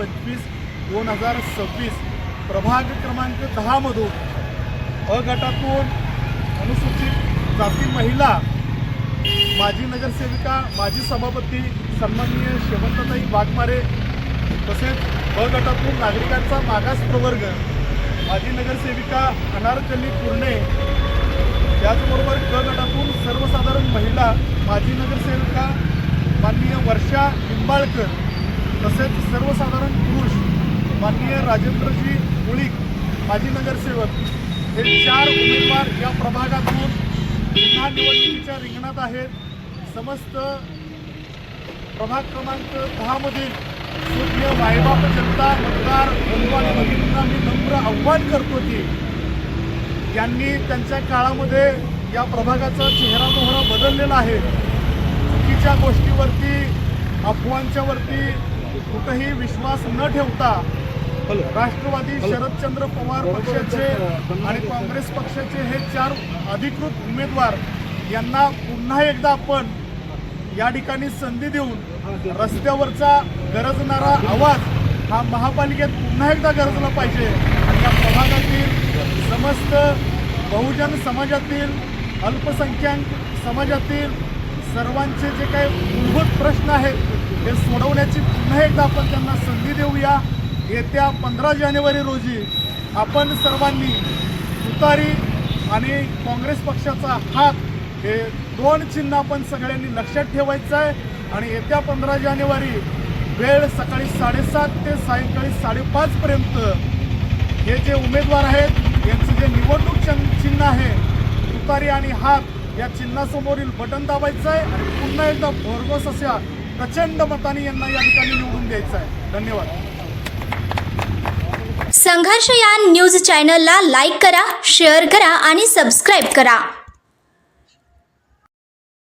2025-2026 प्रभाग क्रमांक 10 मधून अ गटातून अनुसूचित जाती महिला माजी नगरसेविका माजी सभापती सन्माननीय शेवंतताई वाघमारे तसेच ब गटातून नागरिकांचा मागास प्रवर्ग माजी नगरसेविका अनारकली पूर्णे त्याचबरोबर क गटातून सर्वसाधारण महिला माजी नगरसेविका माननीय वर्षा लिंबाळकर तसेच सर्वसाधारण पुरुष माननीय राजेंद्रजी मुळीक माजी नगरसेवक हे 4 उमेदवार या प्रभागातून पुन्हा निवडणुकीच्या रिंगणात आहेत। समस्त प्रभाग क्रमांक 10 मधील सूर्य मायबाप जनता मतदार बंधू आणि भगिनींना मी नम्र आव्हान करतो की यांनी त्यांच्या काळामध्ये या प्रभागाचा चेहरा मोहरा बदललेला आहे। चुकीच्या गोष्टीवरती अफवांच्यावरती कुठेही विश्वास न ठेवता राष्ट्रवादी शरदचंद्र पवार पक्षाचे आणि काँग्रेस पक्षाचे हे 4 अधिकृत उमेदवार यांना पुन्हा एकदा आपण या ठिकाणी संधी देऊन रस्त्यावरचा गरजणारा आवाज हा महापालिकेत पुन्हा एकदा गरजला पाहिजे आणि या प्रभागातील समस्त बहुजन समाजातील अल्पसंख्याक समाजातील सर्वांचे जे काही मूलभूत प्रश्न आहेत ते सोडवण्याची पुन्हा एकदा आपण त्यांना संधी देऊया। येत्या 15 जानेवारी रोजी आपण सर्वांनी तुतारी आणि काँग्रेस पक्षाचा हात हे 2 चिन्ह आपण सगळ्यांनी लक्षात ठेवायचं आहे आणि येत्या 15 जानेवारी वेळ सकाळी 7:30 ते सायंकाळी 5:30 पर्यंत हे जे उमेदवार आहेत यांचं जे निवडणूक चिन्ह आहे तुतारी आणि हात या चिन्हासमोरील बटन दाबायचं आहे आणि पुन्हा एकदा भरघोस अशा प्रचंड मताने यांना या ठिकाणी निवडून द्यायचं आहे। धन्यवाद। संघर्ष या न्यूज चॅनलला लाईक करा, शेअर करा आणि सबस्क्राईब करा।